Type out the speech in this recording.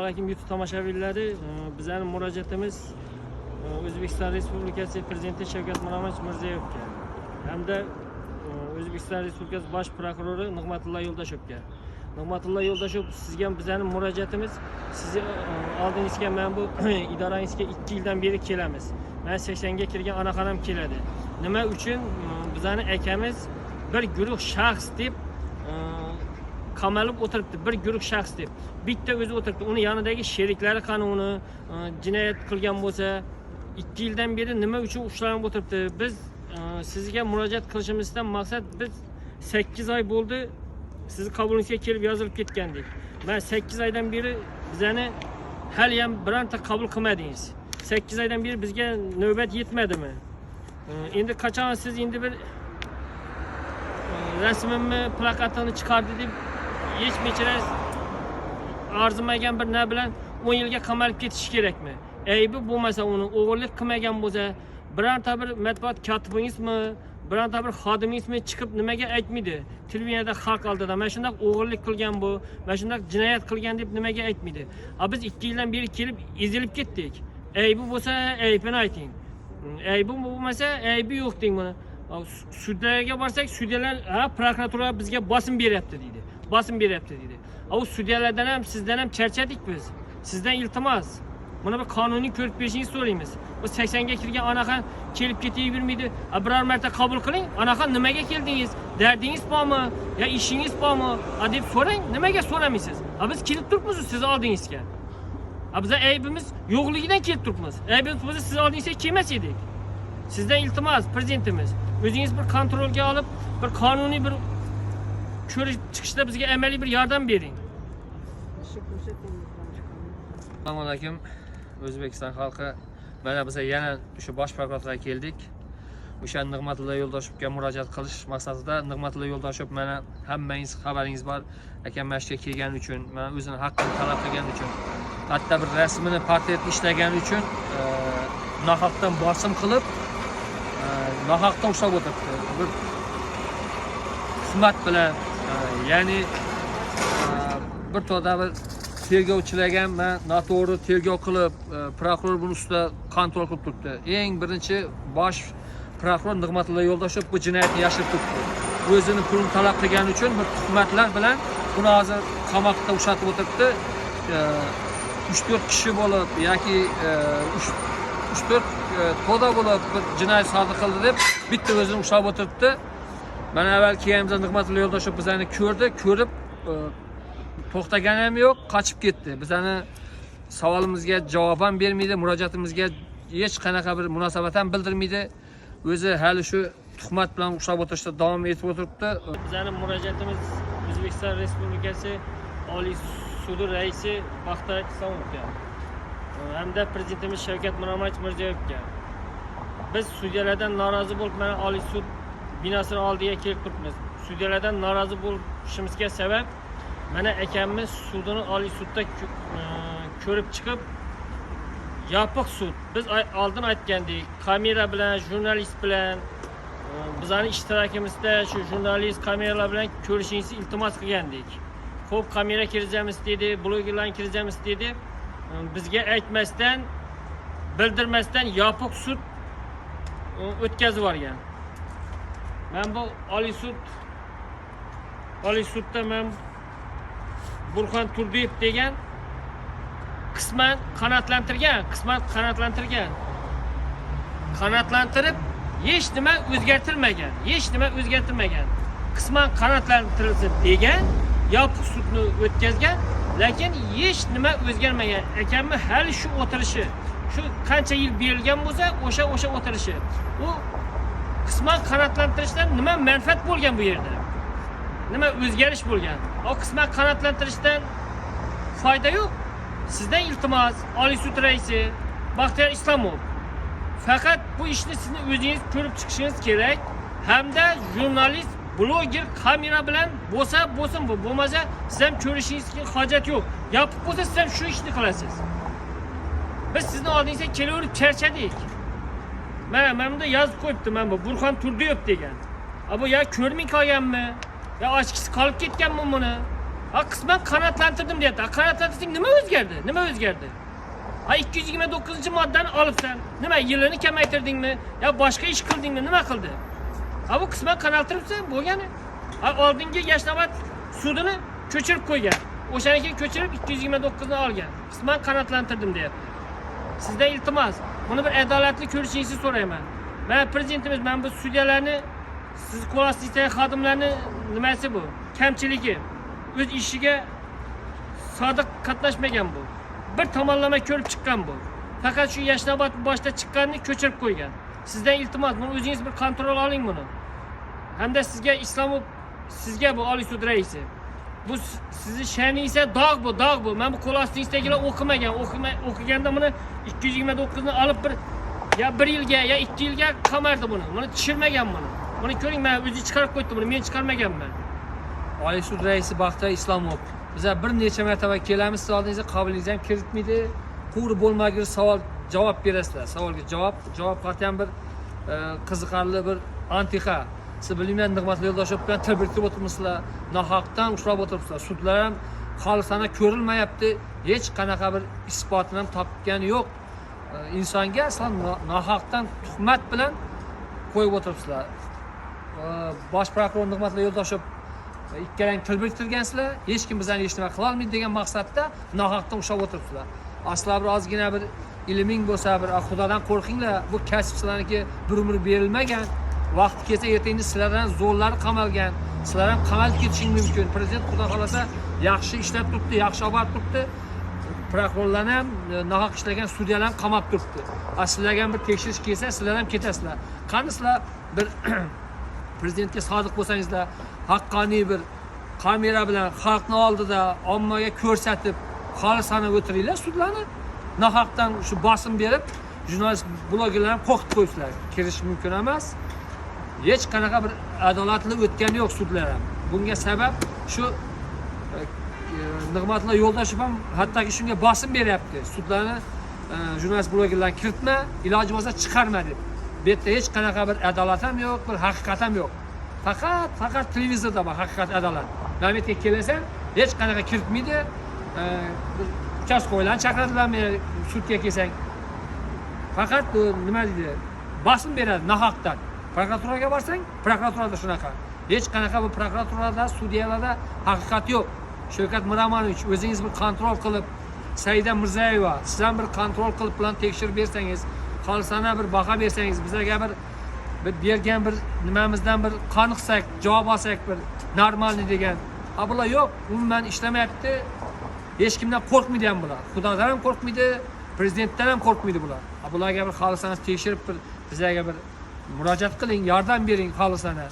Assalomu alaykum YouTube tomoshabinlari. Bizning murojaatimiz O'zbekiston Respublikasi Prezidenti Shavkat Mirziyoyevga hamda O'zbekiston Respublikasi Bosh prokurori Nig'matilla Yo'ldoshovga. Nig'matilla Yo'ldoshev, sizga bizning murojaatimiz, sizni oldingizga men bu idorangizga 2 yildan beri kelamiz. Men 80 ga kirgan anaqanam keladi. Nima uchun bizning akamiz bir guruh shaxs deb qamalib o'tiribdi, bir guruh shaxs deb. Bitta o'zi o'tiribdi. Uni yonidagi sheriklari qonuni jinoyat qilgan bo'lsa, 2 yildan beri nima uchun ushlanib o'tiribdi? Biz sizga murojaat qilishimizdan maqsad, biz 8 oy bo'ldi sizni qabulingizga kelib yozilib ketgandik. Men 8 oydan beri bizani hali ham bironta qabul qilmadingiz. 8 oydan beri bizga navbat yetmadimi? Endi qachon siz endi bir rasmimni, plakatini chiqardi deb hech mechiras arzimagan bir nima bilan 10 yilga qamalib ketish kerakmi? Aybi bo'lmasa, uni o'g'irlik qilmagan bo'lsa, bironta bir matbuot katibingizmi, bironta bir xodimingizmi chiqib nimaga aytmaydi? Televideniyada xalq oldida men shunday o'g'irlik qilgan bu, men shunday jinoyat qilgan deb nimaga aytmaydi? Biz 2 yildan beri kelib ezilib ketdik. Aybi bo'lsa, aybini ayting. Aybi bo'lmasa, aybi yo'q deng buni. Sudlarga borsak, sudyalar prokuratura bizga bosim beryapti deydi. Bosim beryapti deydi. O sudyalardan ham, sizdan ham charchadik biz. Sizdan iltimos. Buni bir qonuniy ko'rib berishingizni so'raymiz. Bu 80 ga kirgan onaxon kelib ketavermaydi. Biror marta qabul qiling. Onaxon nimaga keldingiz? Dardingiz bormi? Ya ishingiz bormi? Deb so'rang. Nimaga so'ramaysiz? Biz kelib turibmiz siz oldingizga. Biz aybimiz yo'qligidan kelib turibmiz. Aybimiz bo'lsa siz oldingizga kelmas edik. Sizdan iltimos, prezidentimiz. O'zingiz bir kontrolga olib, bir qonuniy bir ko'rib chiqishda bizga amaliy bir yordam bering. Assalomu alaykum O'zbekiston xalqi. Mana biz yana o'sha bosh prokuraturaga keldik. O'sha Nig'matilla Yo'ldoshevga murojaat qilish maqsadida. Nig'matilla Yo'ldoshev, mana hammangiz xabaringiz bor, akam mashga kelgani uchun, mana o'zini haqqini talab qilgani uchun, hatto bir rasmini portret ishlagani uchun nohaqdan bosim qilib, nohaqdan ushlab o'tiribdi. Bir tuhmat bilan, ya'ni bir to'da bir tergovchilarga men noto'g'ri tergov qilib, prokuror buni ustida kontrol qilib turibdi. Eng birinchi bosh prokuror Nig'matilla Yo'ldoshev bu jinoyatni yashirib turibdi. O'zini pulini talab qilgani uchun bir tuhmatlar bilan uni hozir qamoqda ushlatib o'tiribdi. 3-4 kishi bo'lib yoki 3-4 to'da bo'lib bir jinoyat sodir qildi deb bitta o'zini ushlab o'tiribdi. Mana avval kelganimizda Nig'matilla Yo'ldoshev bizani ko'rib to'xtagani ham yo'q, qochib ketdi. Bizani savolimizga javob ham bermaydi, murojaatimizga hech qanaqa bir munosabat ham bildirmaydi. O'zi hali shu tuhmat bilan ushlab o'tirishda davom etib o'tiribdi. Bizning murojaatimiz O'zbekiston Respublikasi Oliy sudi raisi Baxtiyor Isomovga hamda prezidentimiz Shavkat Mirziyoyevga. Biz sudyalardan norozi bo'lib, mana Oliy sud binosini oldiga kelib turibmiz. Sudyalardan norozi bo'lishimizga sabab, mana akammiz sudini Oliy sudda ko'rib chiqib, yopiq sud. Biz oldin aytgandik, kamera bilan, jurnalist bilan, bizning ishtirokimizda shu jurnalist, kameralar bilan ko'rishingizni iltimos qilgandik. Xo'p, kamera kiritamiz dedi, blogerlarni kiritamiz dedi. Bizga aytmasdan, bildirmasdan yopiq sud o'tkazib yuborgan. Men bu Oliy sudda men Burxon Turdiyev degan qisman qanotlantirib, hech nima o'zgartirmagan. Qisman qanotlantirilsin degan yopiq sudni o'tkazgan, lekin hech nima o'zgarmagan. Akamni hali shu o'tirishi, shu qancha yil berilgan bo'lsa, o'sha o'tirishi. U qisman qanotlantirishdan nima manfaat bo'lgan bu yerda? Nima o'zgarish bo'lgan? O qisman qanotlantirishdan foyda yo'q. Sizdan iltimos, Oliy sud raisi Baxtiyor Islomov, faqat bu ishni sizni o'zingiz ko'rib chiqishingiz kerak, hamda jurnalist, bloger kamera bilan bo'lsin bu, bo'lmasa siz ham ko'rishingizga hojat yo'q. Yopiq bo'lsa siz ham shu ishni qilasiz. Biz sizni oldingizga kelaverib charchadik. Mana bunda yozib qo'yibdi, men bu Burxon Turdiyev degan. Bu ya ko'rmay qolganmi? Ya ochkisi qolib ketganmi buni? Ha qisman qanoatlantirdim deyapti. Ha qanoatlantirsang nima o'zgardi? Nima o'zgardi? Ha 229-moddani olibsan. Nima yilini kamaytirdingmi? Yo boshqa ish qildingmi? Nima qildi? Ha bu qisman qanoatlantiribsan bo'lgani. Ha oldingi Yashnobod sudini ko'chirib qo'ygan. O'shaniga ko'chirib 229 ni olgan. Qisman qanoatlantirdim deyapti. Sizdan iltimos, buni bir adolatli ko'rishingizni so'rayman. Men prezidentimiz, men bu sudyalarni, siz qo'l ostidagi xodimlarni nimasi bu? Kamchiligi. O'z ishiga sodiq qatnashmagan bu. Bir tomonlama ko'rib chiqqan bu. Faqat shu Yashnobod boshda chiqqanini ko'chirib qo'ygan. Sizdan iltimos, buni o'zingiz bir kontrol oling buni. Hamda sizga Islomov, sizga bu Oliy sud raisi. Bu sizni sha'ningizga dog' bu, dog' bu. Men bu qo'l ostingizdagilar o'qiganda buni 229 ni olib ya 1 yilga ya 2 yilga qamardi buni. Buni tushirmagan buni. Buni ko'ring, men o'zi chiqarib qo'ydim buni, men chiqarmaganman. Oliy sud raisi Baxtiyor Islomov. Bizlar bir necha martaba kelamiz, siz oldingizga qabulingizga ham kiritmaydi. To'g'ri bo'lmagan savol javob berasizlar. Savolga javob qat'an bir qiziqarli bir antiqa. Siz bilmayman, Nig'mat Yo'ldoshev bilan til biriktirib o'tiribsizlar. Nohaqdan ushlab o'tiribsizlar. Sudlar ham xolisona ko'rilmayapti. Hech qanaqa bir isbotini ham topgani yo'q. Insonga aslan nohaqdan tuhmat bilan qo'yib o'tiribsizlar. Bosh prokuror Nig'mat Yo'ldoshev ikkalang til biriktirgansizlar, hech kim bizani hech nima qila olmaydi degan maqsadda nohaqdan ushlab o'tiribsizlar. Aslo bir ozgina bir ilming bo'lsa, bir Xudodan qo'rqinglar. Bu kasb sizlarniki bir umr berilmagan. Vaqti kelsa ertangi sizlardan zo'rlar qamalgan. Sizlar ham qamalib ketishing mumkin. Prezident xudo xolasa yaxshi ishlab turibdi, yaxshi oborib turibdi. Prokurorlarni ham nohaq ishlagan sudyalar ham qamab turibdi. Sizlarga ham bir tekshirish kelsa, sizlar ham ketasizlar. Qani sizlar bir prezidentga sodiq bo'lsangizlar, haqqoniy bir kamera bilan xalqni oldida ommaga ko'rsatib, xolisona o'tiringlar sudlarni. Nohaqdan shu bosim berib, jurnalist blogerlar ham qo'rqitib qo'yibsizlar. Kirish mumkin emas. Hech qanaqa bir adolatli o'tgani yo'q sudlar ham. Bunga sabab shu Nig'matli Yo'ldoshev ham hattoki shunga bosim beryapti. Sudlarni jurnalist blogerlarni kiritma, iloji bo'lsa chiqarma deb. Bu yerda hech qanaqa bir adolat ham yo'q, bir haqiqat ham yo'q. Faqat televizorda bor haqiqat, adolat. Men bu yerga kelasan, hech qanaqa kiritmaydi. Uchastko'ylarni chaqiradilarmi sudga kelsang? Faqat nima deydi? Bosim beradi nohaqdan. Prokuraturaga borsang, prokuraturada shunaqa. Hech qanaqa bu prokuraturada, sudyalarda haqiqat yo'q. Shavkat Miromonovich, o'zingiz bir kontrol qilib, Saida Mirzayeva, siz ham bir kontrol qilib bilan tekshirib bersangiz, xolisona bir baho bersangiz, bizlarga bir bergan bir nimamizdan bir qoniqsak, javob olsak, bir normalni degan. Bular yo'q, umuman ishlamayapti. Hech kimdan qo'rqmaydi ham bular. Xudodan ham qo'rqmaydi, prezidentdan ham qo'rqmaydi bular. Bularga bir xolisona tekshirib, bizlarga bir murojaat qiling, yordam bering xolisona.